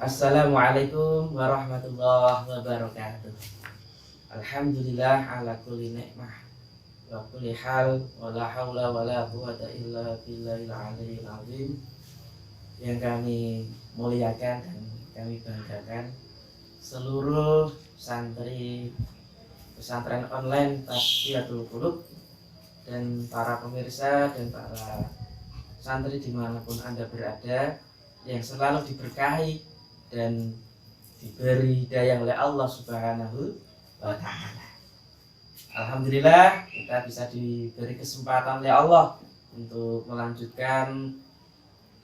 Assalamualaikum warahmatullahi wabarakatuh. Alhamdulillah ala kulli nikmah wa kulli hal wa la haula wa la quwata illa billahil aliyyil azim. Yang kami muliakan dan kami banggakan seluruh santri pesantren online Tazkiyatul Qulub dan para pemirsa dan para santri dimanapun Anda berada yang selalu diberkahi dan diberi hidayah oleh Allah Subhanahu wa Ta'ala. Alhamdulillah kita bisa diberi kesempatan oleh Allah untuk melanjutkan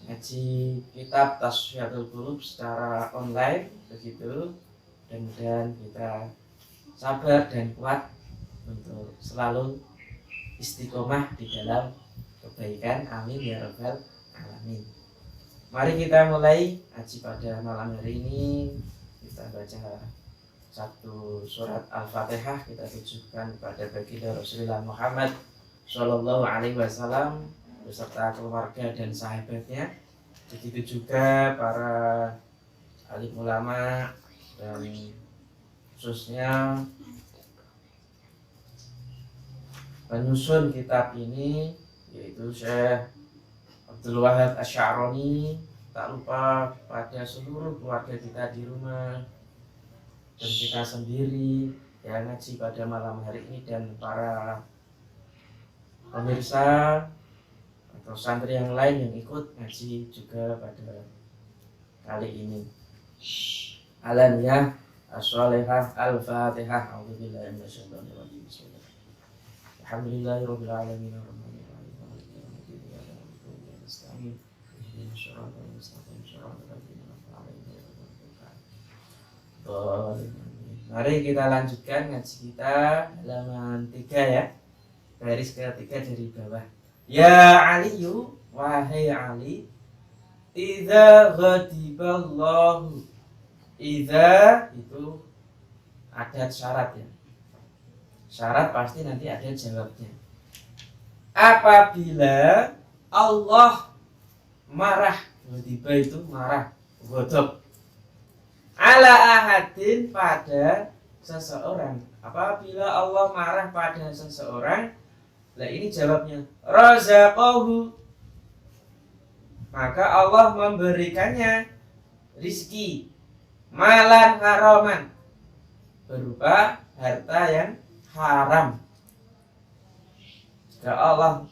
ngaji kitab Tazkiyatul Qulub secara online begitu. Dan mudah-mudahan kita sabar dan kuat untuk selalu istiqomah di dalam kebaikan. Amin ya rabbal alamin. Mari kita mulai ngaji pada malam hari ini. Kita baca satu surat Al-Fatihah, kita tujukan kepada baginda Rasulullah Muhammad Shallallahu Alaihi Wasallam beserta keluarga dan sahabatnya. Begitu juga para alim ulama dan khususnya penyusun kitab ini yaitu Syekh Abdul Wahab Asy'arani. Tak lupa pada seluruh keluarga kita di rumah dan kita sendiri yang ngaji pada malam hari ini, dan para pemirsa atau santri yang lain yang ikut ngaji juga pada kali ini. Alaniyah as-shalihah al-fatihah. A'udzubillahi minasyaitonir rajim. Bismillahirrahmanirrahim. Alhamdulillahirabbil alamin. Mari kita lanjutkan ngaji kita halaman 3 ya. Baris ketiga dari bawah. Ya Aliyu, wahai Ali, idza ghadiballahu. Idza itu adat syarat ya. Syarat pasti nanti ada jawabnya. Apabila Allah marah, ghadiba itu marah, ghadab, ala ahadin pada seseorang. Apabila Allah marah pada seseorang, nah ini jawabnya, razaqahu, maka Allah memberikannya rizki, malan haraman, berupa harta yang haram. Jika Allah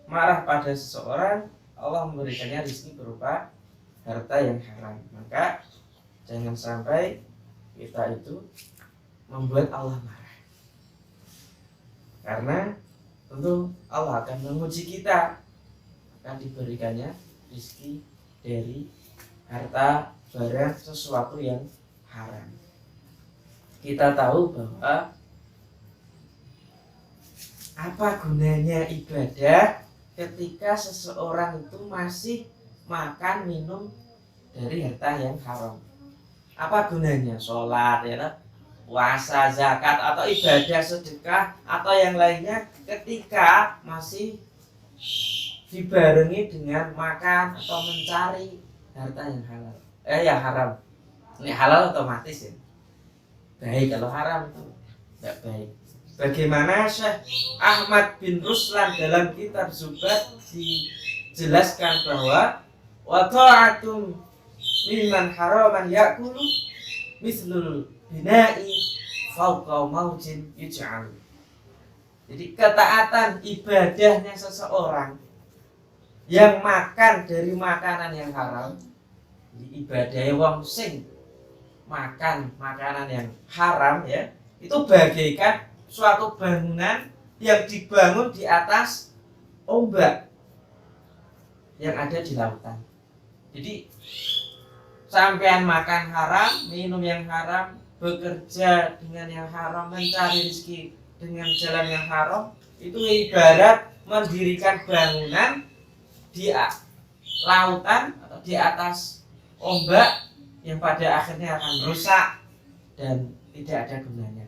marah pada seseorang, Allah memberikannya rizki berupa harta yang haram, maka jangan sampai kita itu membuat Allah marah. Karena tentu Allah akan menguji kita, akan diberikannya rizki dari harta barang sesuatu yang haram. Kita tahu bahwa apa gunanya ibadah ketika seseorang itu masih makan minum dari harta yang haram. Apa gunanya sholat ya, puasa, zakat atau ibadah sedekah atau yang lainnya ketika masih dibarengi dengan makan atau mencari harta yang halal, yang haram. Ini halal otomatis ya baik, kalau haram itu tidak baik. Bagaimana Syekh Ahmad bin Ruslan dalam kitab Zubat dijelaskan bahwa wa ta'atum mimman haraman yakulu mislul bina'i fawqa maujin yuj'al. Jadi ketaatan ibadahnya seseorang yang makan dari makanan yang haram, ibadahnya wong sing makan makanan yang haram ya, itu bagaikan suatu bangunan yang dibangun di atas ombak yang ada di lautan. Jadi sampean makan haram, minum yang haram, bekerja dengan yang haram, mencari rezeki dengan jalan yang haram, itu ibarat mendirikan bangunan di lautan atau di atas ombak yang pada akhirnya akan rusak dan tidak ada gunanya.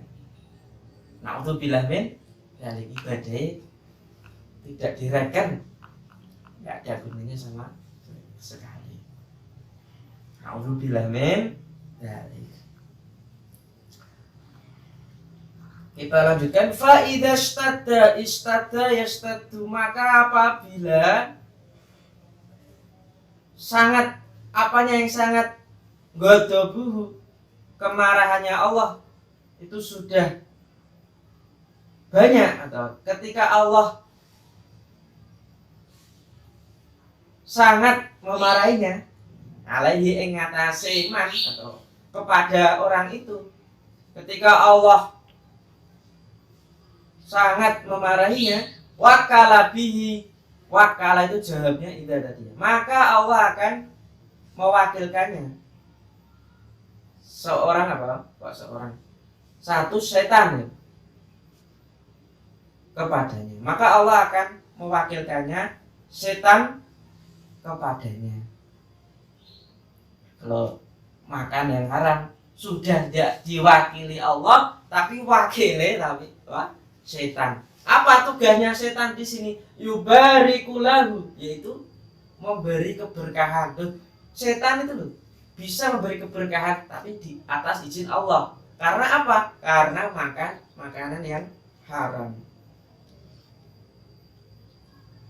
Na'udzubillah min dari ibadah tidak direken, nggak ada gunanya sama sekali. A'udzubillah min dzalik. Kita lanjutkan, fa idza istada yastaddu, maka apabila sangat, apanya yang sangat, ghadabuhu, kemarahannya Allah itu sudah banyak, atau ketika Allah sangat memarahinya, alaihi ing ngatasi man, atau kepada orang itu, ketika Allah sangat memarahinya, wakala bihi, wakala itu jawabnya idza tadi, maka Allah akan mewakilkannya seorang apa? Kok seorang? Satu setan kepadanya. Maka Allah akan mewakilkannya setan kepadanya. Kalau makan yang haram sudah tidak diwakili Allah, tapi wakilnya tapi setan. Apa tugasnya setan di sini? Yubarikulahu, yaitu memberi keberkahan. Setan itu loh bisa memberi keberkahan tapi di atas izin Allah. Karena apa? Karena makan makanan yang haram.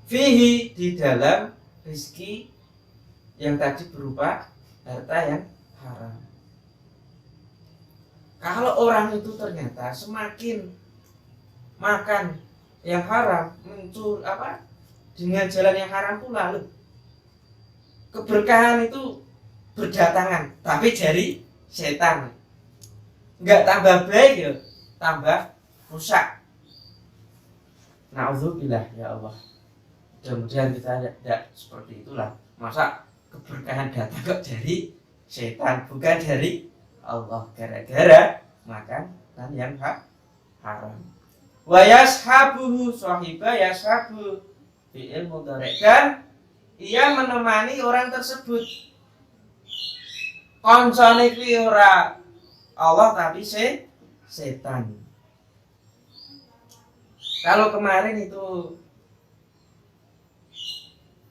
Fihi, di dalam rizki yang tadi berupa harta yang haram. Kalau orang itu ternyata semakin makan yang haram, muncul apa? Dengan jalan yang haram pula, loh. Keberkahan itu berdatangan, tapi dari setan. Enggak tambah baik ya, tambah rusak. Na'udzubillah ya Allah. Mudah-mudahan kita tidak seperti itulah. Masa keberkahan datang kok dari setan, bukan dari Allah, gara-gara makan dan yang haram. Wa yashabuhu sahiba yashabu fi'il mudhari', dan ia menemani orang tersebut. Koncone kuwi ora Allah tapi setan. Kalau kemarin itu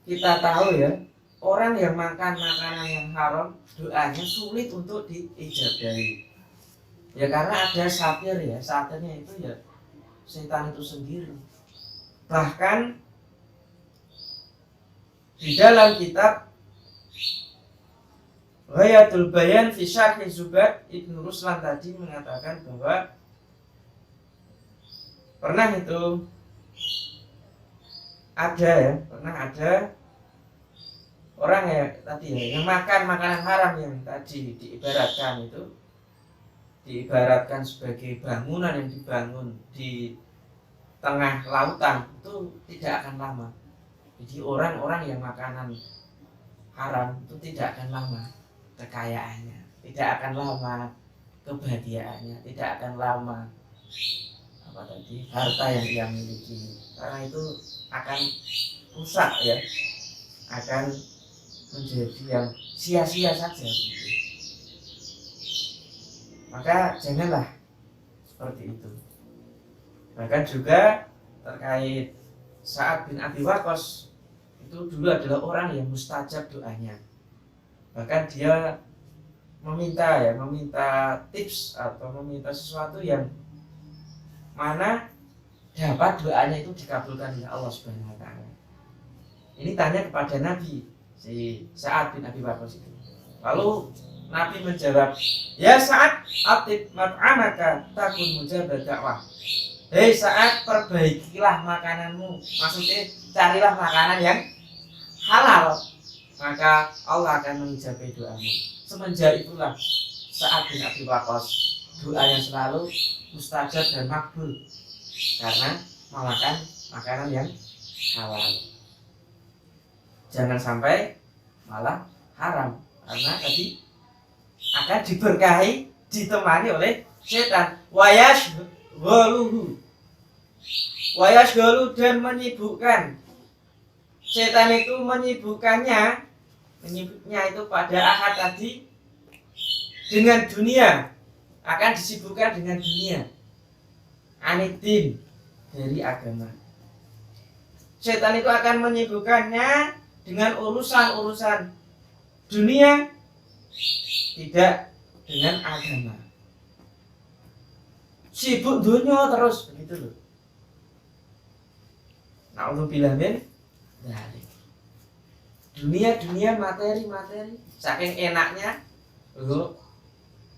kita tahu ya, orang yang makan makanan yang haram, doanya sulit untuk diijabahi. Ya karena ada satir ya, satirnya itu ya setan itu sendiri. Bahkan di dalam kitab Ghayatul Bayan fi Syarh Zubat, Ibnu Ruslan tadi mengatakan bahwa pernah ada orang ya tadi ya, yang makan makanan haram yang tadi diibaratkan sebagai bangunan yang dibangun di tengah lautan, itu tidak akan lama. Jadi orang-orang yang makanan haram itu tidak akan lama kekayaannya, tidak akan lama kebahagiaannya, tidak akan lama harta yang ia miliki, karena itu akan rusak ya, akan menjadi yang sia-sia saja gitu. Maka janganlah seperti itu. Bahkan juga terkait Sa'ad bin Abi Waqqas, itu dulu adalah orang yang mustajab doanya. Bahkan dia meminta tips atau meminta sesuatu yang mana dapat doanya itu dikabulkan oleh Allah Subhanahu wa taala. Ini tanya kepada Nabi, si Sa'ad bin Abi Waqqas itu. Lalu Nabi menjawab, "Ya Sa'ad, atib mat'amaka takun mujabad da'wah." Hei Sa'ad, perbaikilah makananmu. Maksudnya carilah makanan yang halal, maka Allah akan mengijabahi doamu. Semenjak itulah Sa'ad bin Abi Waqqas doanya selalu mustajab dan makbul karena memakan makanan yang halal. Jangan sampai malah haram, karena tadi akan diberkahi, ditemani oleh setan. Wayashghalu, dan menyibukkan. Setan itu menyibuknya itu pada akad tadi dengan dunia, akan disibukkan dengan dunia, anidin, dari agama. Setan itu akan menyibukkannya dengan urusan-urusan dunia tidak dengan agama. Sibuk dunia terus begitu loh. Na'udzubillah min dzalik. Dunia materi saking enaknya loh,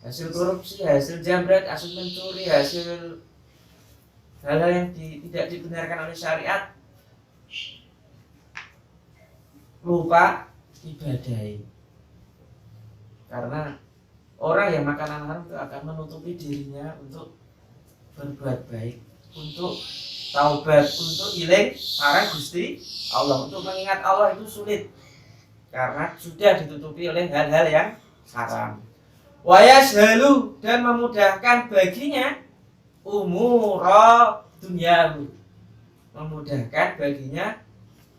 hasil korupsi, hasil jambret, hasil mencuri, hasil hal-hal yang tidak dibenarkan oleh syariat, lupa ibadahi. Karena orang yang makanan haram itu akan menutupi dirinya untuk berbuat baik, untuk taubat, untuk iling marang Gusti Allah, untuk mengingat Allah itu sulit karena sudah ditutupi oleh hal-hal yang haram. Wa yashalu, dan memudahkan baginya umura dunyahu, memudahkan baginya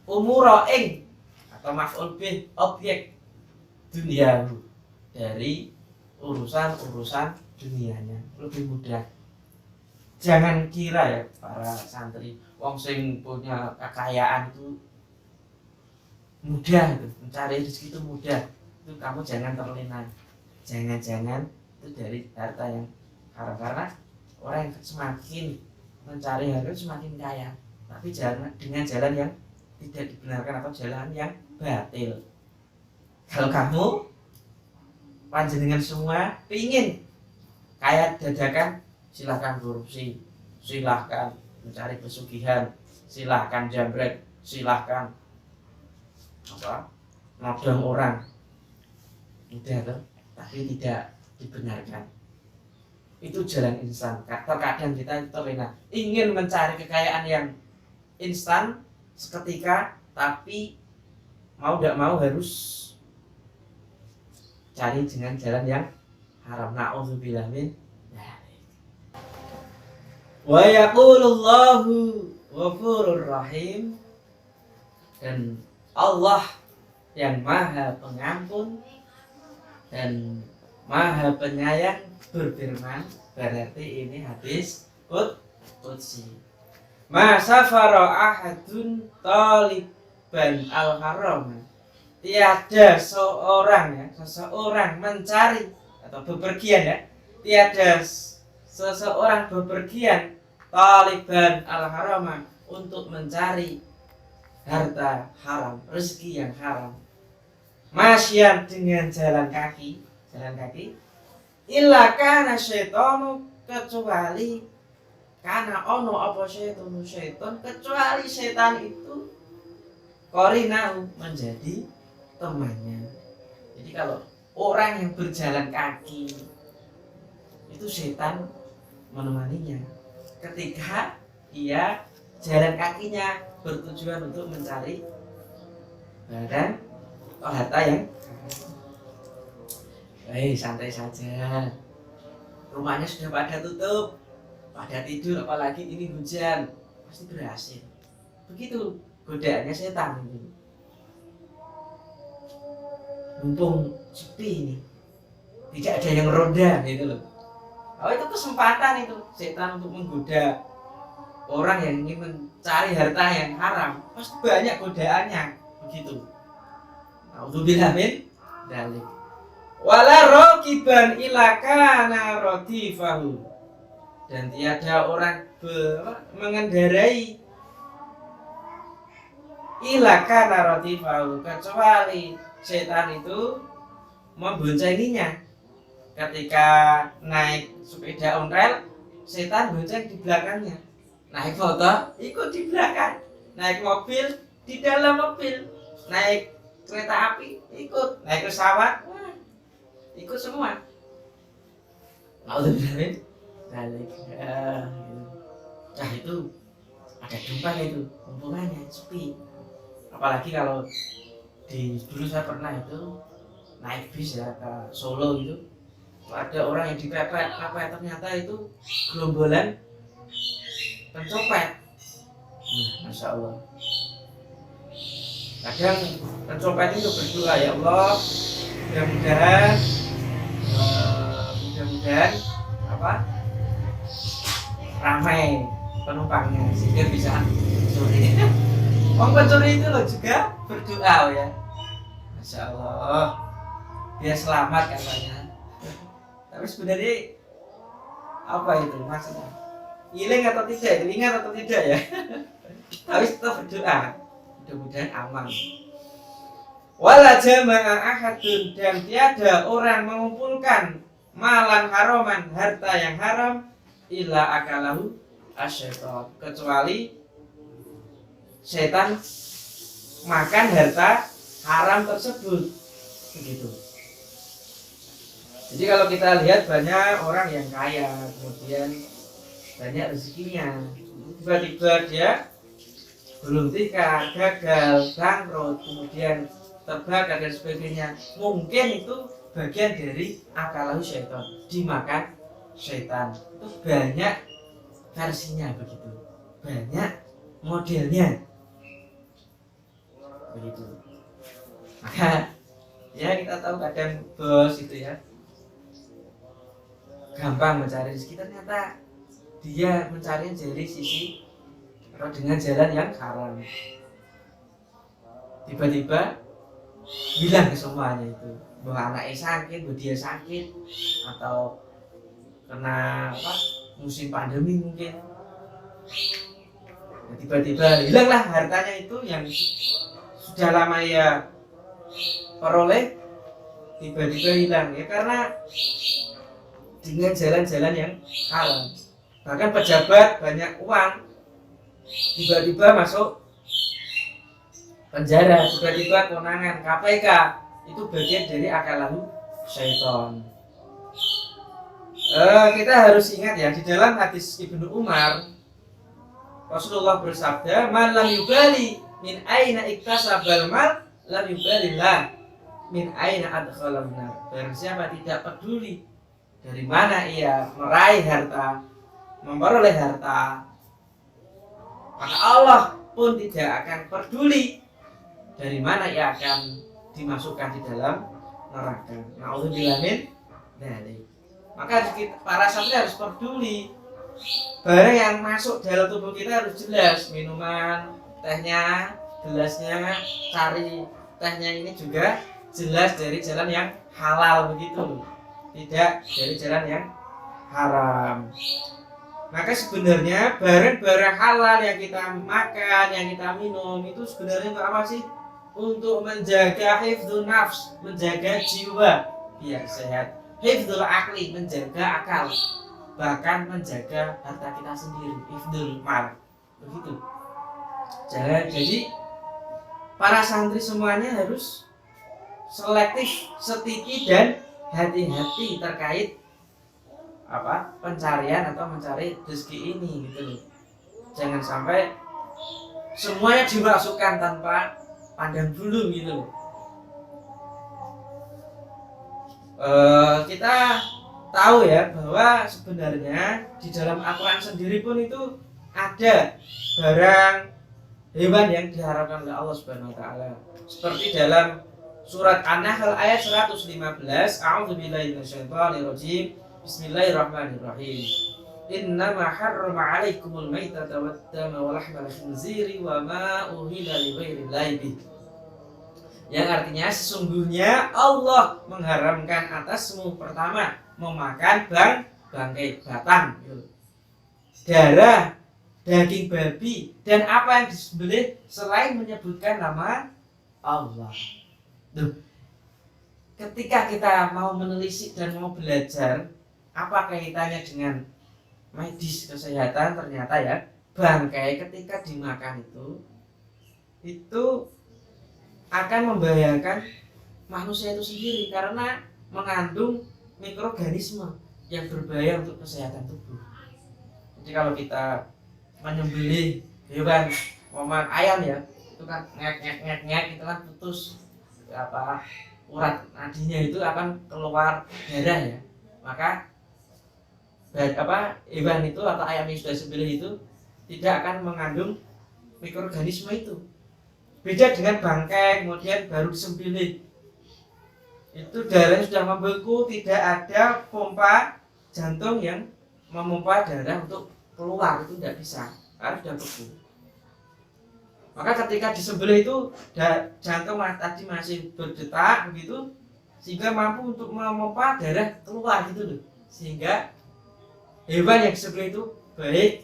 umura ing atau maf'ul bih objek dunyahu, dari urusan dunianya lebih mudah. Jangan kira ya para santri, wong sing punya kekayaan itu mudah, itu mencari rezeki itu mudah. Itu kamu jangan terlena, jangan itu dari harta yang haram. Karena orang yang semakin mencari harta semakin kaya, tapi jangan dengan jalan yang tidak dibenarkan atau jalan yang batil. Kalau kamu panjenengan semua ingin kaya dadakan, silahkan korupsi, silahkan mencari pesugihan, silahkan jambret, silahkan nodong orang, mudah tuh, tapi tidak dibenarkan. Itu jalan instan. Terkadang kita terlena ingin mencari kekayaan yang instan seketika, tapi mau tidak mau harus cari dengan jalan yang haram. Na'udzubillah min dzalik. Wa yaqulullahu ghafurur rahim, dan Allah yang maha pengampun dan maha penyayang berfirman, berarti ini hadis qudsi. Ma safara ahadun taliban al-haram, tiada seseorang mencari atau bepergian ya, tiada seseorang bepergian taliban al-haram untuk mencari harta haram, rezeki yang haram, masyan dengan jalan kaki, illa kana syaitanu, kecuali karena ono apa syaitan, kecuali setan itu korinahu, menjadi temannya. Jadi kalau orang yang berjalan kaki itu setan menemaninya ketika ia jalan kakinya bertujuan untuk mencari barang atau harta yang santai saja. Rumahnya sudah pada tutup, pada tidur, apalagi ini hujan, pasti berhasil. Begitu godaannya setan itu. Mumpung sepi ini, tidak ada yang ronda gitu loh. Oh, itu kesempatan itu setan untuk menggoda orang yang ingin mencari harta yang haram. Pasti banyak godaannya begitu. Na'udzubillah min dzalik. Wala raqiban ila kana radifahu, dan tiada orang mengendarai ila kana radifahu, kecuali setan itu memboncenginya. Ketika naik sepeda ontel, setan bonceng di belakangnya. Naik motor, ikut di belakang. Naik mobil, di dalam mobil. Naik kereta api, ikut. Naik pesawat, ikut semua. Na'udzubillah dari itu ada dumpang itu, hubungannya sepi. Apalagi kalau dulu saya pernah itu naik bis ya ke Solo gitu, ada orang yang dipepet, ternyata itu gerombolan pencopet. Masya Allah. Kadang pencopet itu berdoa, ya Allah, mudah-mudahan ramai penumpangnya sehingga bisa curi. Orang pencuri itu loh juga berdoa ya. Masya Allah. biar selamat katanya. Tapi sebenarnya apa itu maksudnya? Iling atau tidak, ingat atau tidak ya? Tapi tetap berdoa, mudah-mudahan aman. Wala jama'a ahadun, dan tiada orang mengumpulkan malan haraman, harta yang haram, illa akalahu asyaiton, kecuali setan makan harta haram tersebut, begitu. Jadi kalau kita lihat banyak orang yang kaya, kemudian banyak rezekinya, tiba-tiba dia belum tikar, gagal, bangkrut, kemudian terbakar dan sebagainya, mungkin itu bagian dari akalahu syaitan, dimakan syaitan. Itu banyak versinya begitu, banyak modelnya begitu. Maka ya kita tahu kadang bos itu ya gampang mencari rezeki, ternyata dia mencari dari sisi atau dengan jalan yang haram. Tiba-tiba bilang ke semuanya itu bahwa anaknya sakit, bahwa dia sakit, atau kena musim pandemi mungkin. Nah, tiba-tiba hilanglah hartanya itu yang sudah lama ya peroleh, tiba-tiba hilang ya karena dengan jalan-jalan yang haram. Bahkan pejabat banyak uang tiba-tiba masuk penjara, tiba-tiba kewenangan KPK, itu bagian dari akalahu syaitan. Kita harus ingat ya, di dalam hadis Ibnu Umar Rasulullah bersabda, "Man lam yubali min aina iktasabal mal, lam yubalillah min aina adkhalan nar." Barang siapa tidak peduli dari mana ia meraih harta, memperoleh harta, maka Allah pun tidak akan peduli dari mana ia akan dimasukkan di dalam neraka. Na'udzubillah min dzalik. Maka para santri harus peduli barang yang masuk dalam tubuh kita harus jelas, minuman, tehnya, gelasnya, cari tehnya ini juga jelas dari jalan yang halal begitu, tidak dari jalan yang haram. Maka sebenarnya barang-barang halal yang kita makan, yang kita minum itu sebenarnya untuk apa sih? Untuk menjaga hifdzun nafs, menjaga jiwa biar sehat. Hifdzul akli, menjaga akal, bahkan menjaga harta kita sendiri. Hifdzul mal, begitu. Jadi para santri semuanya harus selektif, setiti dan hati-hati terkait pencarian atau mencari rezeki ini gitu loh. Jangan sampai semuanya dimasukkan tanpa pandang bulu gitu loh. Kita tahu ya bahwa sebenarnya di dalam Al-Quran sendiri pun itu ada barang hewan yang diharapkan oleh Allah Subhanahu wa taala. Seperti dalam surat An-Nahl ayat 115, A'udzubillahi minasyaitonir rajim. Bismillahirrahmanirrahim. Innama harrama 'alaikumul maitata wad-dama wa lahmal khinziri wa ma uhilla li ghairillahi bih. Yang artinya sesungguhnya Allah mengharamkan atasmu pertama memakan bangkai batang, darah, daging babi dan apa yang disembelih selain menyebutkan nama Allah. Duh. Ketika kita mau menelisik dan mau belajar apa kaitannya dengan medis kesehatan, ternyata ya bangkai ketika dimakan itu akan membahayakan manusia itu sendiri karena mengandung mikroorganisme yang berbahaya untuk kesehatan tubuh. Jadi kalau kita menyembelih hewan, ayam ya, itu kan ngek itu kan putus urat nadinya itu akan keluar darah ya. Maka hewan itu atau ayam yang sudah disembelih itu tidak akan mengandung mikroorganisme itu. Beda dengan bangkai kemudian baru disembelih, itu darahnya sudah membeku, tidak ada pompa jantung yang memompa darah untuk keluar, itu tidak bisa, harus sudah beku. Maka ketika disembelih itu jantung tadi masih berdetak begitu, sehingga mampu untuk memompa darah keluar gitu loh. Sehingga hewan yang disembelih itu baik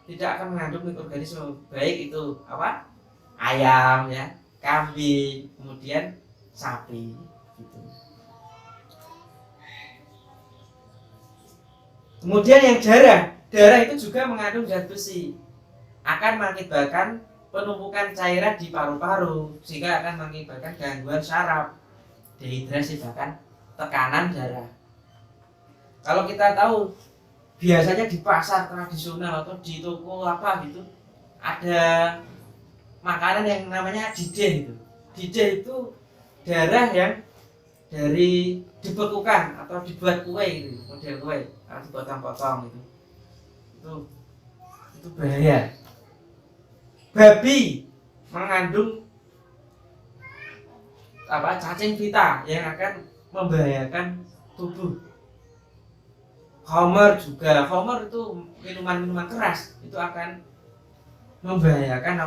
tidak akan mengandung mikroorganisme, baik itu apa? Ayam ya, kambing, kemudian sapi gitu. Kemudian yang darah itu juga mengandung zat besi, akan mengakibatkan penumpukan cairan di paru-paru, sehingga akan mengakibatkan gangguan saraf, dehidrasi, bahkan tekanan darah. Kalau kita tahu biasanya di pasar tradisional atau di toko apa gitu ada makanan yang namanya dideh itu. Dideh itu darah yang dibekukan atau dibuat kue gitu, model kue atau dipotong-potong gitu. Itu bahaya. Babi mengandung cacing vita yang akan membahayakan tubuh. Homer juga, homer itu minuman keras, itu akan membahayakan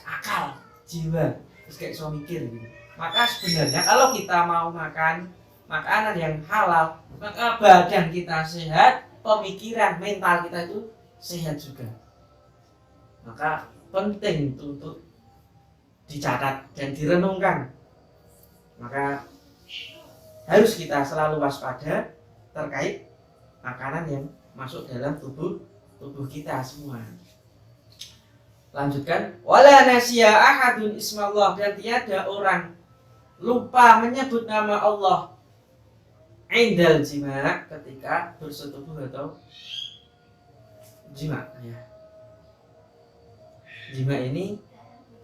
akal, jiwa, terus kayak so mikir gitu. Maka sebenarnya kalau kita mau makan makanan yang halal, maka badan kita sehat, pemikiran, mental kita itu sehat juga. Maka penting untuk dicatat dan direnungkan. Maka harus kita selalu waspada terkait makanan yang masuk dalam tubuh kita semua. Lanjutkan, wala nasiya ahadun ismallah, dan tiada orang lupa menyebut nama Allah indal jima, ketika bersetubuh atau jima ya. Jima ini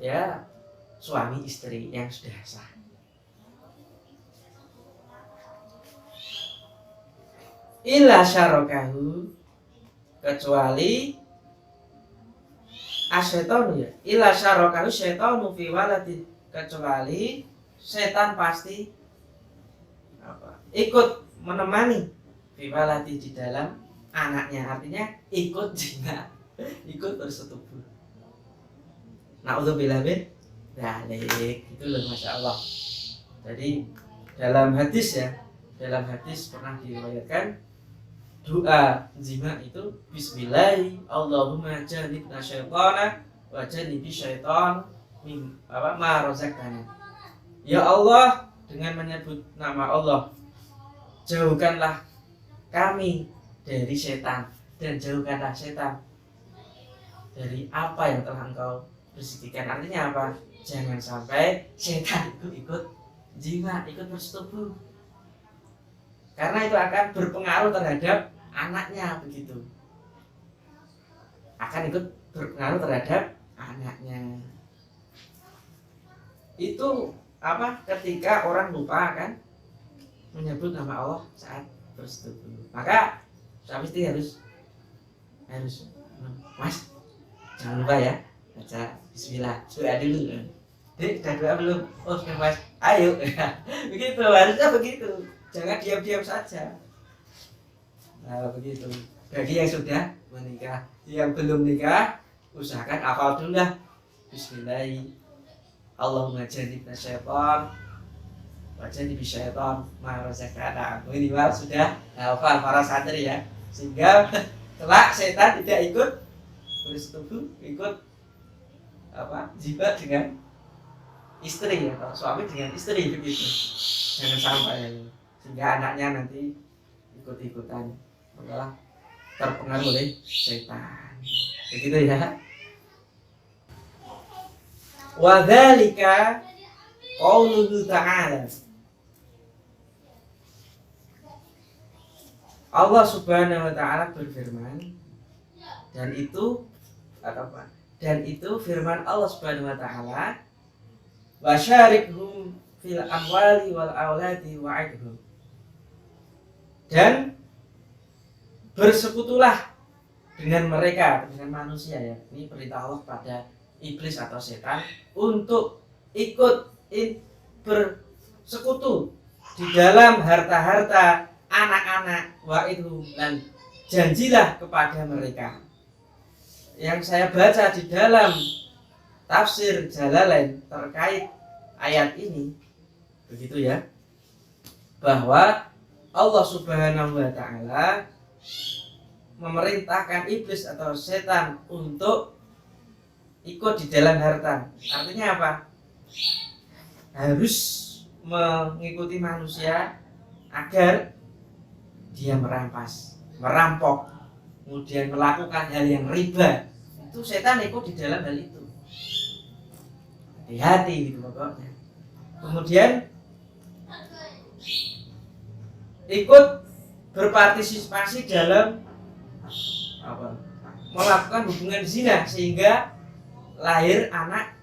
ya suami istri yang sudah sah. Illa syarakahu, kecuali asyetonu ya. Illa syarakahu syetonu fi waladi, kecuali setan pasti ikut menemani fi waladi, di dalam anaknya, artinya ikut jina, ikut bersetubuh. Na'udzubillah min dzalik. Itu loh, Masya Allah. Jadi dalam hadis pernah diriwayatkan doa jima itu bismillahi Allahumma jannibna syaitana wa jannibi syaitan ma razaqtana. Ya Allah, dengan menyebut nama Allah, jauhkanlah kami dari setan, dan jauhkanlah setan dari apa yang telah Engkau rezeki. Artinya apa? Jangan sampai setan itu ikut jima, ikut bersetubuh, karena itu akan berpengaruh terhadap anaknya, begitu. Akan ikut berpengaruh terhadap anaknya. Itu ketika orang lupa kan menyebut nama Allah saat bersetubuh. Maka suami istri harus Mas, jangan lupa ya baca bismillah, doa dulu. Dek, udah doa belum? Oh sudah Mas, ayo. Begitu, harusnya begitu. Jangan diam-diam saja. Nah begitu. Bagi yang sudah menikah, yang belum nikah, usahakan hafal dulu lah. Bismillah, Allahumma jannibna syaitan wa jannibi syaitan ma razaqtana. Minimal sudah hafal para santri ya, sehingga kelak setan tidak ikut bersetubuh, ikut jima dengan istri atau suami dengan istri, begitu. Jangan sampai, sehingga anaknya nanti ikut-ikutan malah terpengaruh oleh setan, begitu ya. Wa dzalika qauluhu ta'ala, Allah Subhanahu wa taala berfirman, dan itu firman Allah Subhanahu wa taala, wasyarikhum fil amwali wal auladi wa'idhum, dan bersekutulah dengan mereka, dengan manusia ya. Ini perintah Allah pada iblis atau setan untuk ikut bersekutu di dalam harta-harta anak-anak, wa'idhum, dan janjilah kepada mereka. Yang saya baca di dalam tafsir Jalalain terkait ayat ini, begitu ya. bahwa Allah Subhanahu wa taala memerintahkan iblis atau setan untuk ikut di dalam harta. Artinya apa? Harus mengikuti manusia agar dia merampas, merampok, kemudian melakukan hal yang riba. Itu setan ikut di dalam hal itu. Hati-hati gitu pokoknya. Kemudian ikut berpartisipasi dalam apa? Melakukan hubungan zina sehingga lahir anak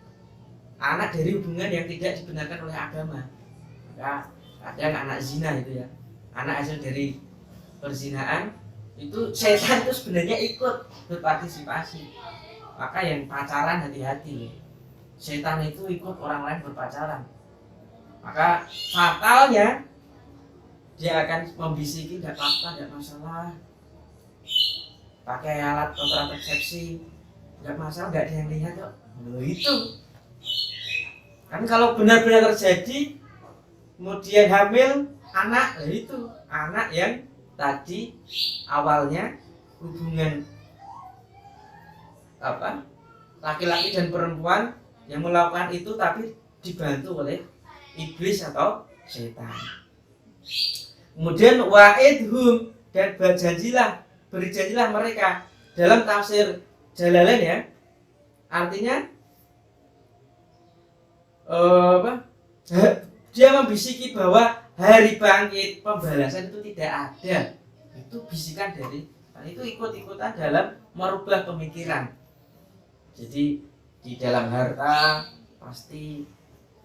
dari hubungan yang tidak dibenarkan oleh agama. Maka ada anak zina itu ya, anak hasil dari perzinaan, itu setan itu sebenarnya ikut berpartisipasi. Maka yang pacaran hati-hati, setan itu ikut orang lain berpacaran, maka fatalnya dia akan membisiki, tidak apa-apa, tidak masalah, pakai alat kontrasepsi, tidak masalah, nggak ada yang lihat kok. Itu kan kalau benar-benar terjadi kemudian hamil anak, itu anak yang tadi awalnya hubungan apa laki-laki dan perempuan yang melakukan itu tapi dibantu oleh iblis atau setan. Kemudian wa'idhum, dan berjanjilah mereka. Dalam tafsir Jalalain ya, artinya dia membisiki bahwa hari bangkit pembalasan itu tidak ada. Itu bisikan dari, itu ikut-ikutan dalam merubah pemikiran. Jadi di dalam harta pasti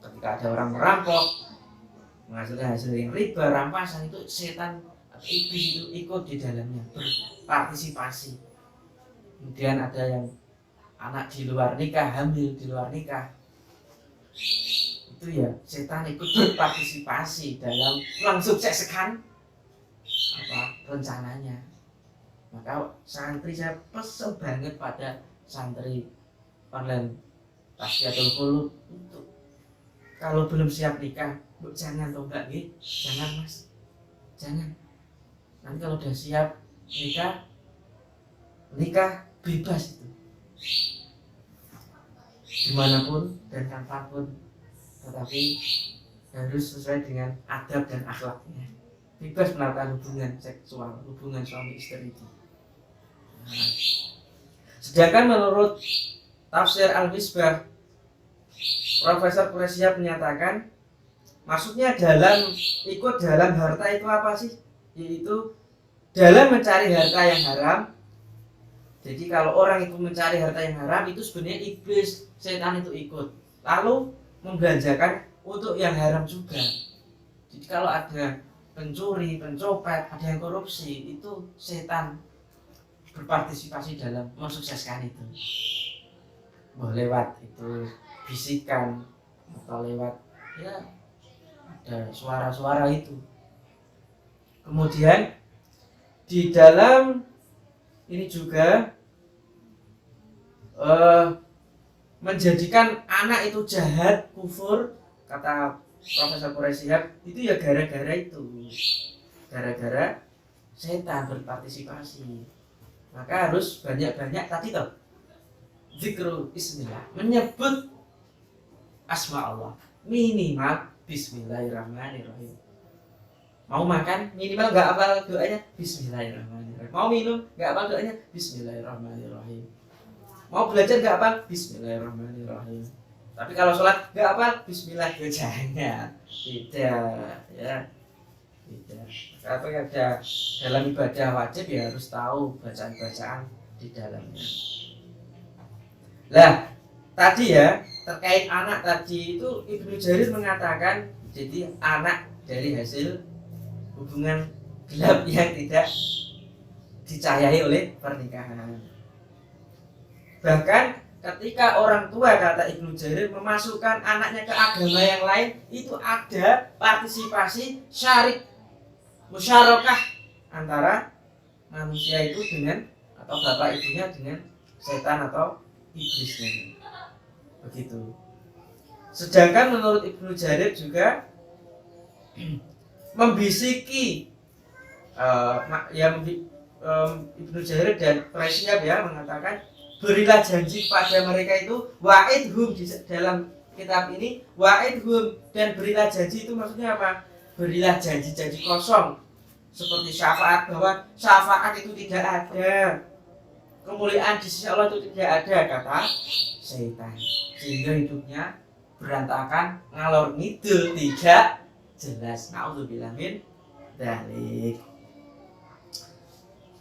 ketika ada orang merampok, menghasilkan hasil yang riba, rampasan, itu setan atau iblis itu ikut di dalamnya, berpartisipasi. Kemudian ada yang anak di luar nikah, hamil di luar nikah, itu ya setan ikut berpartisipasi dalam mensukseskan rencananya. Maka santri, saya pesen banget pada santri online Tasqiyatul Qulub, untuk kalau belum siap nikah, jangan toh mbak, jangan mas, jangan. Nanti kalau udah siap nikah bebas itu, dimanapun dan kapanpun, tetapi harus sesuai dengan adab dan akhlaknya. Bebas melakukan hubungan seksual, hubungan suami istri itu. Sedangkan menurut tafsir Al-Misbah, Profesor Quraisyah menyatakan, maksudnya ikut dalam harta itu apa sih? Yaitu dalam mencari harta yang haram. Jadi kalau orang itu mencari harta yang haram, itu sebenarnya iblis, setan itu ikut, lalu membelanjakan untuk yang haram juga. Jadi kalau ada pencuri, pencopet, ada yang korupsi, itu setan berpartisipasi dalam mensukseskan itu. Lewat itu bisikan atau lewat ya ada suara-suara itu. Kemudian di dalam ini juga menjadikan anak itu jahat, kufur, kata Profesor Quraisyah, itu ya gara-gara itu, gara-gara setan berpartisipasi. Maka harus banyak-banyak tadi toh, zikru ismillah, menyebut asma Allah, minimal bismillahirrahmanirrahim. Mau makan minimal nggak hafal doanya bismillahirrahmanirrahim. Mau minum nggak hafal doanya bismillahirrahmanirrahim. Mau belajar nggak hafal bismillahirrahmanirrahim. Tapi kalau sholat nggak hafal bismillah, jangan, tidak ya, tidak. Apa ada dalam ibadah wajib ya harus tahu bacaan-bacaan di dalamnya. Lah tadi ya terkait anak tadi itu Ibnu Jarir mengatakan jadi anak dari hasil hubungan gelap yang tidak dicayai oleh pernikahan. Bahkan ketika orang tua, kata Ibnu Jarir, memasukkan anaknya ke agama yang lain, itu ada partisipasi syarik, musyarakah antara manusia itu dengan atau bapak ibunya dengan setan atau iblisnya. Begitu. Sedangkan menurut Ibnu Jarir juga membisiki Ibnu Jarir dan Quraisyah ya mengatakan berilah janji kepada mereka itu wa'idhum di dalam kitab ini wa'idhum dan berilah janji itu maksudnya apa? Berilah janji-janji kosong seperti syafaat bahwa syafaat itu tidak ada, kemuliaan di sisi Allah itu tidak ada kata setan, sehingga hidupnya berantakan ngalor ngidul tidak jelas. Naudzubillah min dzalik.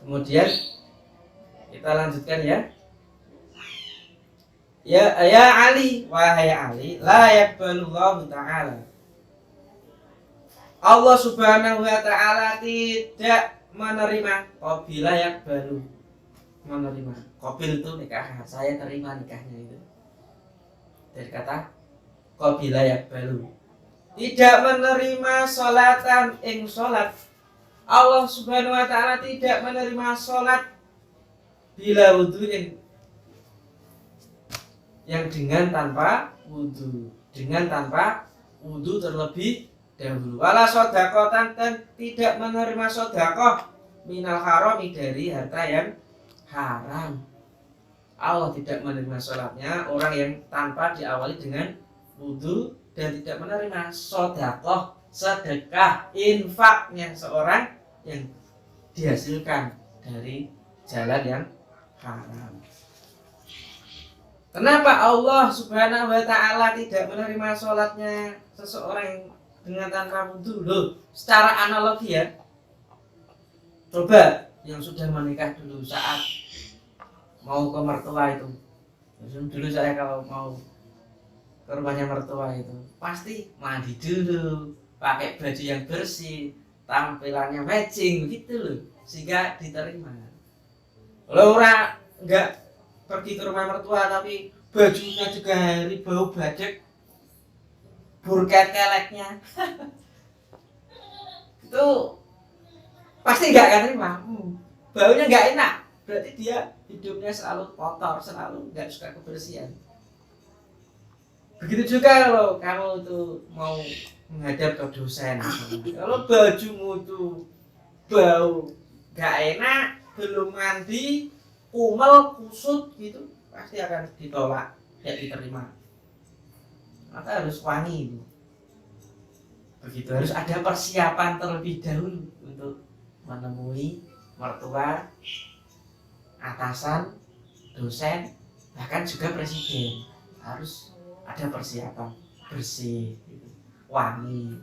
Kemudian kita lanjutkan ya. Ya Ali, wahai Ali, la yaqbalullahu ta'ala. Allah Subhanahu wa ta'ala tidak menerima qabila yaqbalu. Menerima. Qabil itu nikah, saya terima nikahnya itu. Dari kata qabila yaqbalu. Tidak menerima salatan ing salat. Allah Subhanahu wa ta'ala tidak menerima salat bila wudu'in yang dengan tanpa wudu, dengan tanpa wudu terlebih dahulu. Wala sodakotan dan tidak menerima sodakoh minal harami dari harta yang haram. Allah tidak menerima sholatnya orang yang tanpa diawali dengan wudu dan tidak menerima sodakoh sedekah infaknya seorang yang dihasilkan dari jalan yang haram. Kenapa Allah Subhanahu wa ta'ala tidak menerima sholatnya seseorang yang dengan tanpa wudu? Loh, secara analogi ya, coba yang sudah menikah dulu saat mau ke mertua itu, dulu saya kalau mau ke rumahnya mertua itu pasti mandi dulu, pakai baju yang bersih, tampilannya matching begitu loh, sehingga diterima. Kalau orang enggak pergi ke rumah mertua tapi bajunya juga hari bau badek, burket keleknya itu pasti nggak akan terima. Baunya nggak enak, berarti dia hidupnya selalu kotor, selalu nggak suka kebersihan. Begitu juga kalau kamu itu mau menghadap ke dosen, kalau bajumu itu bau nggak enak, belum mandi, kumel, kusut gitu, pasti akan ditolak, tidak diterima. Maka harus wangi. Begitu, harus ada persiapan terlebih dahulu untuk menemui mertua, atasan, dosen, bahkan juga presiden. Harus ada persiapan bersih, gitu, wangi.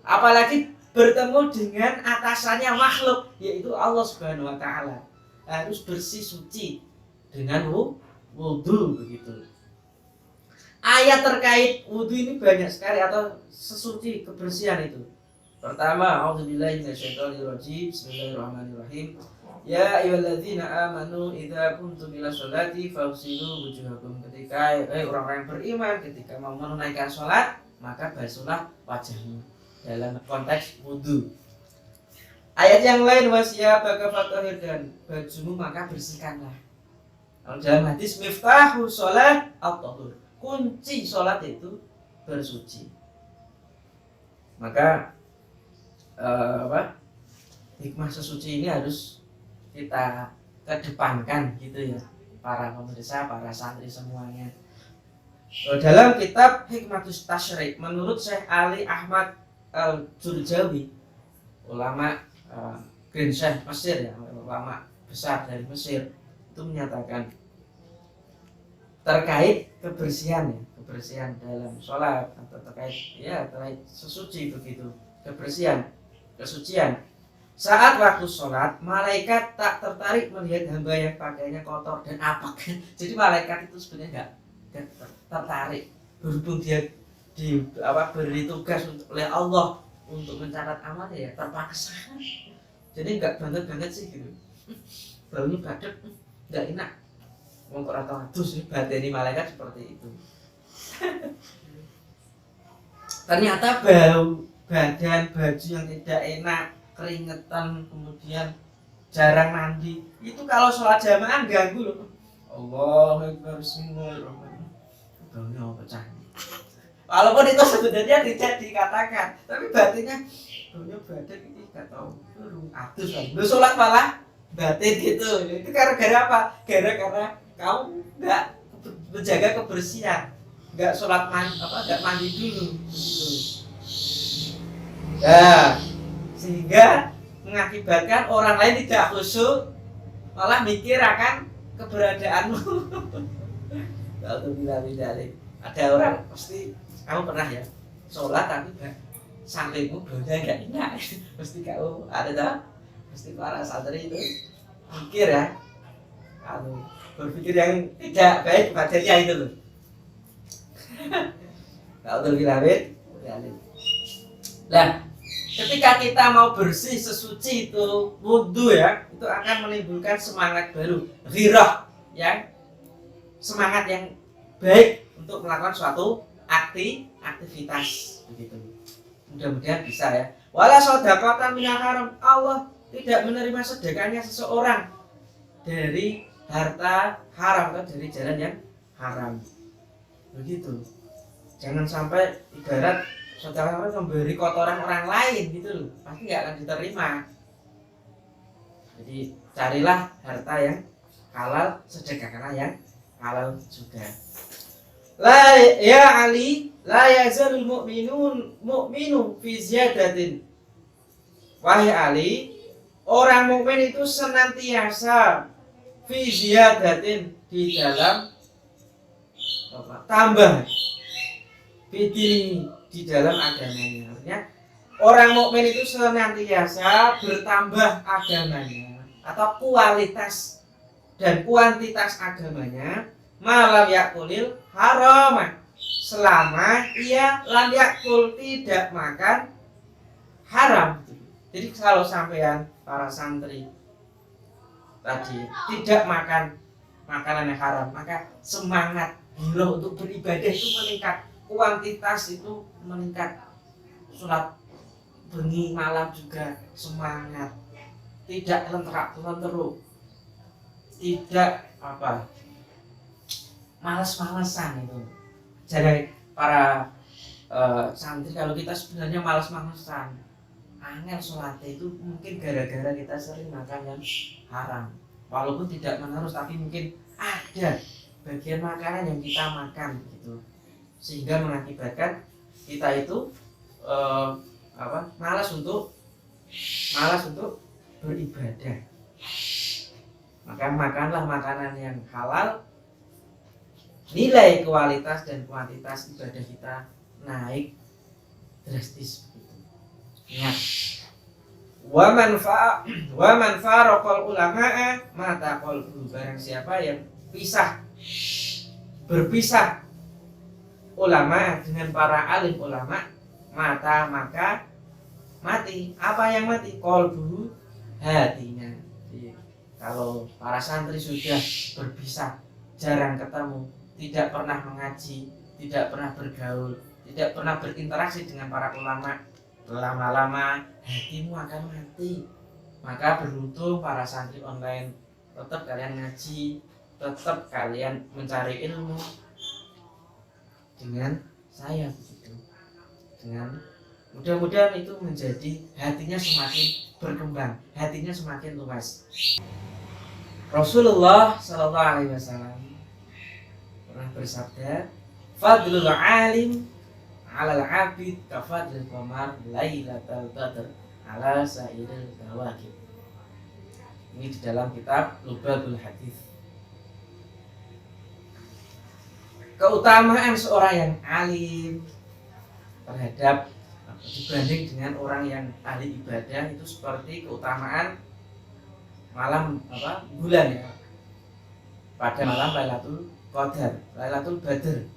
Apalagi bertemu dengan atasannya makhluk, yaitu Allah Subhanahu wa ta'ala. Harus bersih suci dengan wudu begitu. Ayat terkait wudu ini banyak sekali atau sesuci kebersihan itu. Pertama, a'udzubillahi minasyaitonirrajim. Bismillahirrahmanirrahim. Ya ayyuhalladzina amanu idza kuntum ila sholati faghsilu wujuhakum. Ketika orang-orang yang beriman ketika mau menunaikan sholat, maka basuhlah wajahmu. Dalam konteks wudu. Ayat yang lain wasiyabaka fatahhir dan bajumu maka bersihkanlah. Kalau dalam hadis miftahu sholat at-tahur, kunci sholat itu bersuci. Maka hikmah sesuci ini harus kita kedepankan gitu ya, para pemirsa, para santri semuanya. Dalam kitab Hikmatus Tasyrik menurut Syekh Ali Ahmad Al-Jurjawi, ulama Grand Syekh Mesir ya, ulama besar dari Mesir, itu menyatakan terkait kebersihan ya, kebersihan dalam sholat atau terkait sesuci begitu, kebersihan, kesucian. Saat waktu sholat, malaikat tak tertarik melihat hamba yang pakaiannya kotor dan apek. Jadi malaikat itu sebenarnya nggak tertarik, berhubung dia beri tugas oleh Allah untuk mencatat amalnya ya terpaksa. Jadi nggak banget sih gitu, baunya badek, nggak enak. Wong kok ora adus sih bateni malaikat seperti itu. Ternyata bau badan, baju yang tidak enak, keringetan, kemudian jarang mandi, itu kalau sholat jamaah ganggu loh. Allahu Akbar, bismillahirrahmanirrahim. Baunya pecah. Walaupun itu sebenarnya tidak dikatakan, tapi batinnya dunia batin ini gak tahu atus lah. Lu sholat malah batin gitu. Itu gara-gara apa? Gara-karena kamu nggak menjaga kebersihan, nggak sholat nggak mandi dulu gitu. Nah, sehingga mengakibatkan orang lain tidak khusyuk, malah mikir akan keberadaanmu. Kalau bilang ada orang pasti kamu pernah ya sholat tapi sampingmu baunya nggak enak. Pasti kamu ada tak? Pasti para santri itu mikir ya, kalau berpikir yang tidak baik badannya itu loh. Kalau bilang nah, ketika kita mau bersih sesuci itu wudhu ya, itu akan menimbulkan semangat baru, ghirah yang semangat yang baik untuk melakukan suatu aktivitas begitu. Mudah-mudahan bisa ya. Wala shadaqatan minal haram, Allah tidak menerima sedekahnya seseorang dari harta haram atau dari jalan yang haram. Begitu. Jangan sampai ibarat saudara memberi kotoran orang lain gitu loh, pasti nggak akan diterima. Jadi carilah harta yang halal, sedekahkanlah yang halal juga. La ya Ali, la yazalul mu'minu fi ziyadatin. Wahai Ali, orang mukmin itu senantiasa fi ziyadatin, di dalam tambah, di dalam agamanya. Artinya orang mukmin itu senantiasa bertambah agamanya atau kualitas dan kuantitas agamanya, malam yakulil haram, selama ia lam yakul, tidak makan haram. Jadi kalau sampean para santri tadi tidak makan makanan yang haram, maka semangat gila untuk beribadah itu meningkat, kuantitas itu meningkat, sholat bengi malam juga semangat, tidak lenteruk, tidak malas-malasan itu. Jadi para santri, kalau kita sebenarnya malas-malasan, angel sholatnya itu mungkin gara-gara kita sering makan yang haram. Walaupun tidak menerus, tapi mungkin ada bagian makanan yang kita makan gitu, sehingga mengakibatkan kita itu malas untuk beribadah. Maka makanlah makanan yang halal, nilai kualitas dan kuantitas ibadah kita naik drastis begitu. Ingat, wa man faraqal ulama'a mata qalbu, barang siapa yang berpisah ulama dengan para alim ulama, maka mati. Apa yang mati? Qalbu, hatinya. Jadi, kalau para santri sudah berpisah, jarang ketemu, tidak pernah mengaji, tidak pernah bergaul, tidak pernah berinteraksi dengan para ulama, lama-lama hatimu akan mati. Maka beruntung para santri online, tetap kalian ngaji, tetap kalian mencari ilmu dengan saya begitu. Dengan mudah-mudahan itu menjadi hatinya semakin berkembang, hatinya semakin luas. Rasulullah Shallallahu Alaihi Wasallam pernah bersabda, fadlul alim alal abid kafadlil qamar lailatal badr ala sairil kawakib. Ini di dalam kitab Lubabul Hadis. Keutamaan seorang yang alim terhadap dibanding dengan orang yang ahli ibadah itu seperti keutamaan malam bulan ya, pada malam Lailatul Qadar, Lailatul Badr,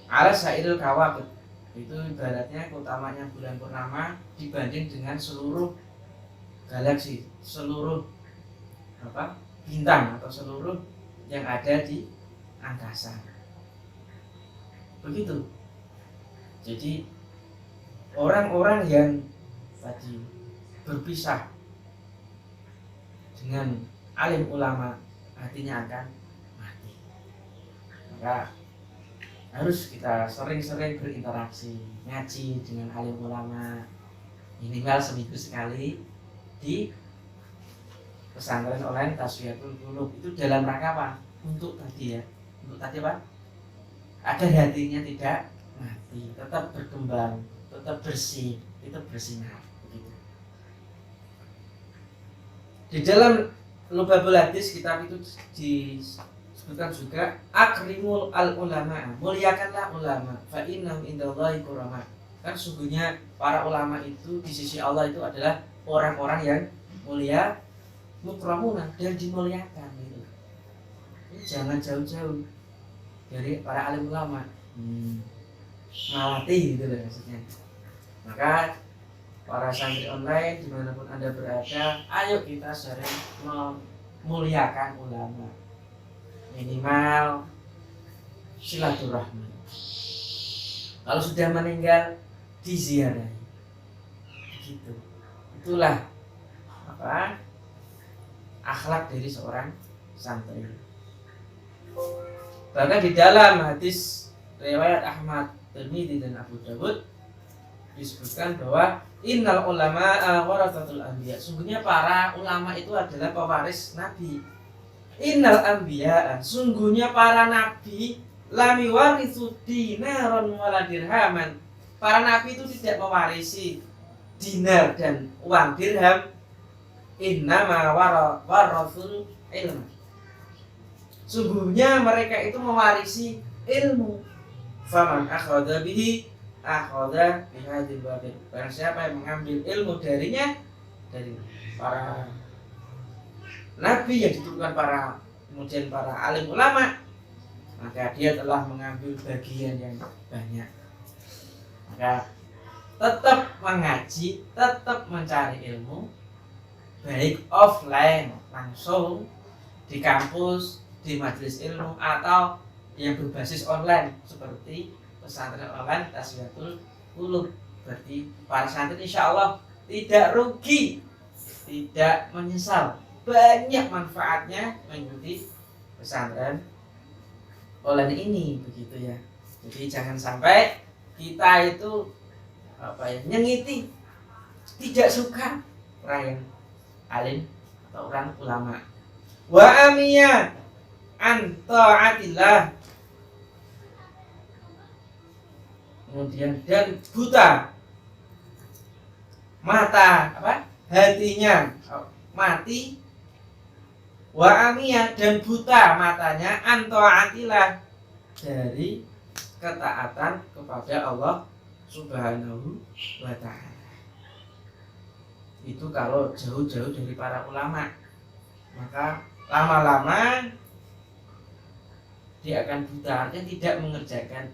ala sairil kawakib. Itu ibaratnya keutamanya bulan purnama dibanding dengan seluruh galaksi, seluruh bintang atau seluruh yang ada di angkasa. Begitu. Jadi orang-orang yang tadi berpisah dengan alim ulama, hatinya akan mati. Maka harus kita sering-sering berinteraksi, ngaji dengan alim ulama, minimal seminggu sekali di pesantren online Tasfiyatul Qulub. Itu dalam rangka apa? Untuk tadi ya, untuk tadi apa? Agar hatinya tidak mati, tetap berkembang, tetap bersih, itu bersinar begitu. Di dalam Lubabul Hadis kitab itu disebutkan juga akrimul al ulama, muliakanlah ulama, fa innahum indallahi kurama. Kan sungguhnya para ulama itu di sisi Allah itu adalah orang-orang yang mulia, mukramuna, dan dimuliakan gitu. Jangan jauh-jauh dari para alim ulama, ngalati gitu loh maksudnya. Maka para santri online dimanapun Anda berada, ayo kita sering memuliakan ulama, minimal silaturahmi. Kalau sudah meninggal diziarahi, begitu. Itulah apa akhlak dari seorang santri. Bahkan di dalam hadis riwayat Ahmad, Tirmidzi dan Abu Dawud disebutkan bahwa innal ulama'a warathatul anbiya. Sungguhnya para ulama itu adalah pewaris nabi. Innal anbiya, sungguhnya para nabi lam yuwarithu dinaran wala dirhaman. Para nabi itu tidak mewarisi dinar dan uang dirham. Innama warathul ilm. Sungguhnya mereka itu mewarisi ilmu. Faman akhadha bihi akhadha bihadil babil. Barang siapa yang mengambil ilmu darinya, dari para nabi yang diturunkan kemudian para alim ulama, maka dia telah mengambil bagian yang banyak. Maka tetap mengaji, tetap mencari ilmu, baik offline langsung di kampus, di majelis ilmu, atau yang berbasis online seperti pesantren online Tasfiyatul Qulub. Berarti para santri insya Allah tidak rugi, tidak menyesal, banyak manfaatnya mengikuti pesantren online ini, begitu ya. Jadi jangan sampai kita itu nyengiti, tidak suka orang yang alim atau orang ulama. Wa amiyah an ta'atillah, kemudian dan buta mata hatinya mati, wa amiyah dan buta matanya an ta'atillah dari ketaatan kepada Allah Subhanahu wa ta'ala. Itu kalau jauh-jauh dari para ulama, maka lama-lama dia akan buta, artinya tidak mengerjakan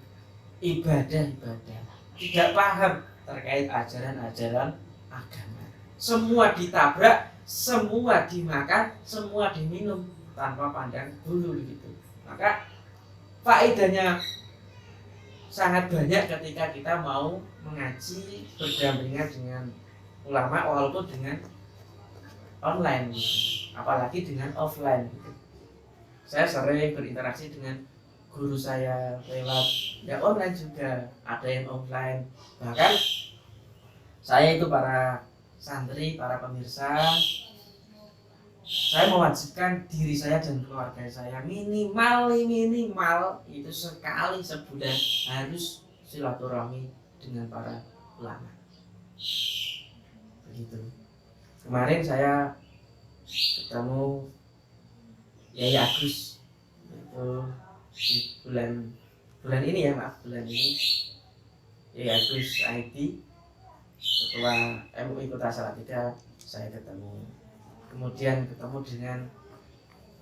ibadah-ibadah, tidak paham terkait ajaran-ajaran agama. Semua ditabrak, semua dimakan, semua diminum tanpa pandang bulu gitu. Maka faedahnya sangat banyak ketika kita mau mengaji berdampingan dengan ulama walaupun dengan online gitu. Apalagi dengan offline gitu. Saya sering berinteraksi dengan guru saya lewat ya online juga, ada yang offline. Bahkan saya itu para santri, para pemirsa, saya mewajibkan diri saya dan keluarga saya minimal itu sekali sebulan harus silaturahmi dengan para ulama. Begitu. Kemarin saya ketemu Yai Agus itu di bulan ini ya, bulan ini Yai Agus IT, Ketua MUI Kota Salatiga, saya ketemu. Kemudian ketemu dengan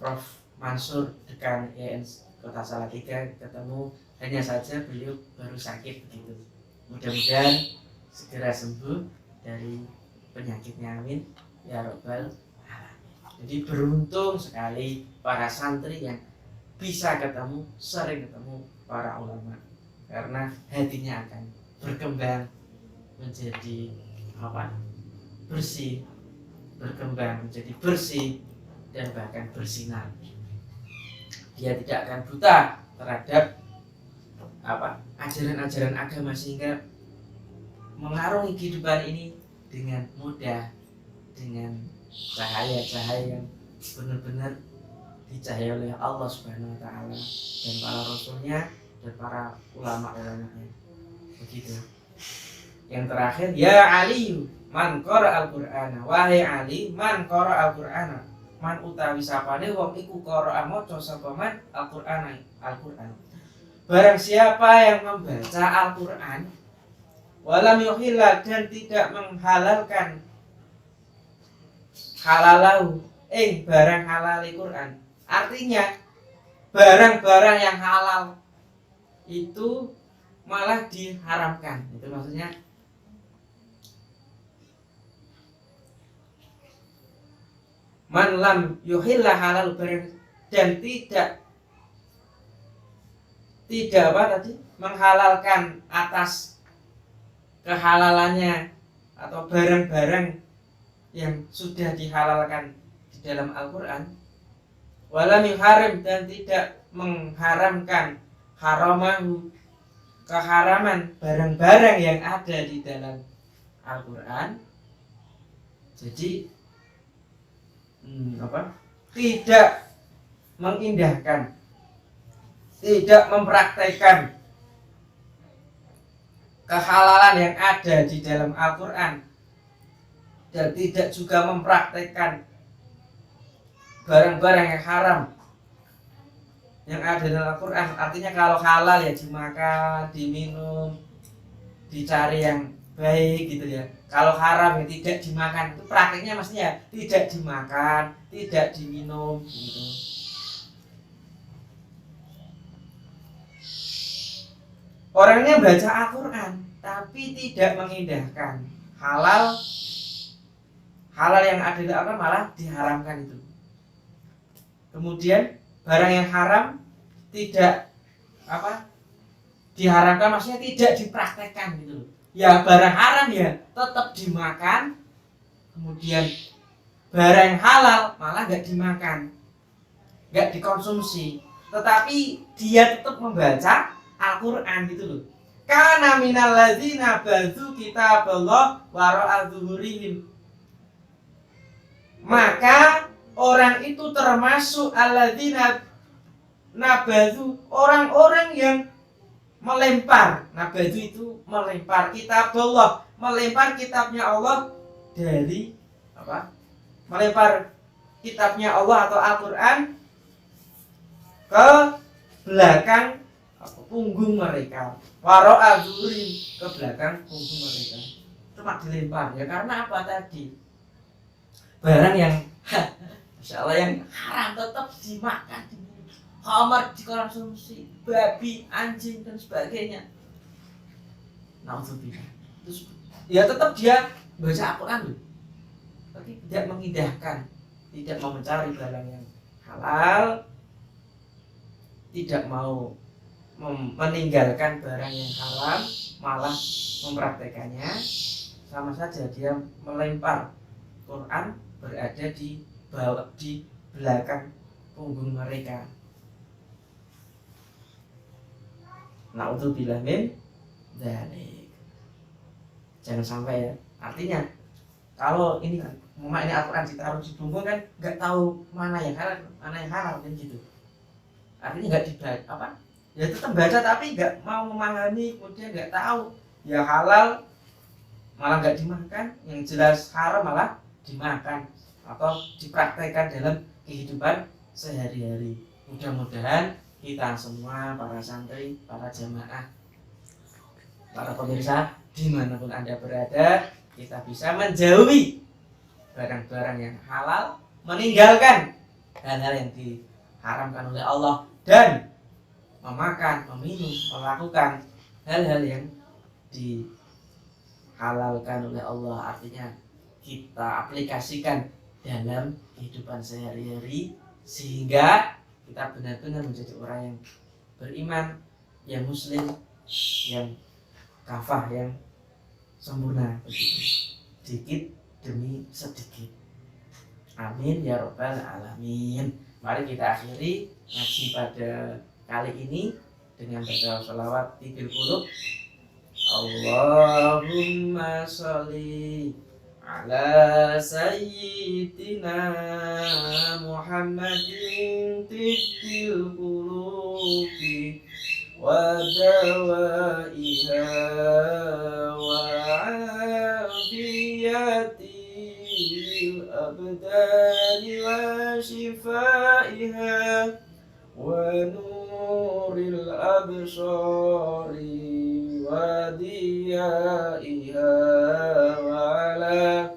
Prof. Mansur, Dekan IAIN Kota Salatiga, ketemu, hanya saja beliau baru sakit begitu. Mudah-mudahan segera sembuh dari penyakitnya, amin ya rabbal alamin. Jadi beruntung sekali para santri yang bisa ketemu, sering ketemu para ulama, karena hatinya akan berkembang menjadi bersih, berkembang menjadi bersih dan bahkan bersinar. Dia tidak akan buta terhadap ajaran-ajaran agama, sehingga mengarungi kehidupan ini dengan mudah, dengan cahaya-cahaya yang benar-benar dicahayai oleh Allah Subhanahu wa taala dan para rasulnya dan para ulama-ulamanya. Begitu. Yang terakhir, ya Ali man qara al-Qur'ana, wahai Ali man qara al-Qur'ana, man utawi sapane wong iku qara maca sapa man al-Qur'ana, Al-Qur'an. Barang siapa yang membaca Al-Qur'an walam yuhilla dan tidak menghalalkan halalau barang halal Al-Qur'an. Artinya barang-barang yang halal itu malah diharamkan. Itu maksudnya man lam yuhilla halal barang dan tidak apa tadi menghalalkan atas kehalalannya atau barang-barang yang sudah dihalalkan di dalam Al-Qur'an, walam yuharim dan tidak mengharamkan haramahu keharaman barang-barang yang ada di dalam Al-Qur'an. Jadi tidak mengindahkan, tidak mempraktekkan kehalalan yang ada di dalam Al-Qur'an dan tidak juga mempraktekkan barang-barang yang haram yang ada dalam Al-Qur'an. Artinya kalau halal ya dimakan, diminum, dicari yang baik gitu ya. Kalau haram ya tidak dimakan. Itu prakteknya maksudnya tidak dimakan, tidak diminum gitu. Orangnya baca Al-Qur'an tapi tidak mengindahkan halal yang ada di Al-Qur'an malah diharamkan itu. Kemudian barang yang haram tidak diharamkan, maksudnya tidak dipraktekkan gitu. Ya barang haram ya tetap dimakan, kemudian barang yang halal malah nggak dimakan, nggak dikonsumsi, tetapi dia tetap membaca Al-Qur'an gitu loh. Kana minal ladzina bazu kitaballah wara'a zuhurihim. Maka orang itu termasuk alladzina nabazu, orang-orang yang melempar. Nabazu itu melempar kitaballah, melempar kitabnya Allah dari melempar kitabnya Allah atau Al-Qur'an ke belakang punggung mereka, wara'a zuhurihim, ke belakang punggung mereka. Cuma dilempar ya karena apa tadi? Barang yang Masya Allah yang haram tetap dimakan, khamar dikonsumsi, babi, anjing dan sebagainya. Nauzubillah. Terus ya tetap dia baca Al-Qur'an loh, tapi tidak mengindahkan, tidak mau mencari barang yang halal, tidak mau meninggalkan barang yang haram, malah mempraktekannya. Sama saja dia melempar Quran berada di belakang punggung mereka. Na'udzubillah min dzalik. Jangan sampai ya. Artinya kalau ini kan ini Al-Qur'an ditaruh di punggung kan nggak tahu mana yang halal, mana yang haram kan gitu. Artinya nggak dibaca ya tetap baca tapi nggak mau memahami, kemudian nggak tahu ya halal malah nggak dimakan, yang jelas haram malah dimakan atau dipraktekkan dalam kehidupan sehari-hari. Mudah-mudahan kita semua, para santri, para jamaah, para pemirsa dimanapun Anda berada, kita bisa menjauhi barang-barang yang halal, meninggalkan hal-hal yang diharamkan oleh Allah, dan memakan, meminum, melakukan hal-hal yang dihalalkan oleh Allah. Artinya kita aplikasikan dalam kehidupan sehari-hari sehingga kita benar-benar menjadi orang yang beriman, yang muslim, yang kafah, yang sempurna begitu. Sedikit demi sedikit. Amin ya rabbal alamin. Mari kita akhiri ngaji pada kali ini dengan baca sholawat tibil qulub. Allahumma sholli ala sayyidina Muhammadin tibbil qulubi wa dawaiha wa afiyatil abdani wa shifaiha wa nuril absari wa diyaiha wa ala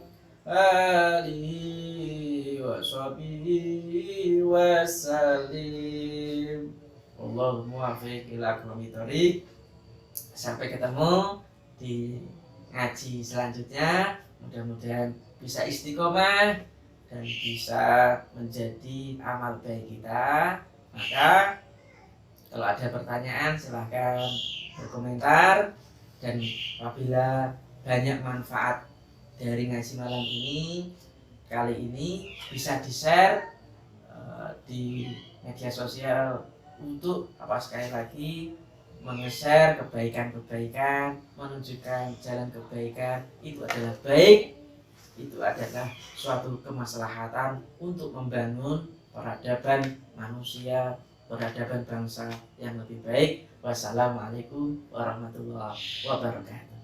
alihi wa sahbihi wa salim. Wallahu muwaffiq ila aqwamit thoriq. Sampai ketemu di ngaji selanjutnya. Mudah-mudahan bisa istiqomah dan bisa menjadi amal baik kita. Maka kalau ada pertanyaan silahkan berkomentar, dan apabila banyak manfaat dari ngaji malam ini kali ini bisa di-share di media sosial untuk sekali lagi meng-share kebaikan-kebaikan, menunjukkan jalan kebaikan. Itu adalah baik, itu adalah suatu kemaslahatan untuk membangun peradaban manusia, peradaban bangsa yang lebih baik. Wassalamualaikum warahmatullahi wabarakatuh.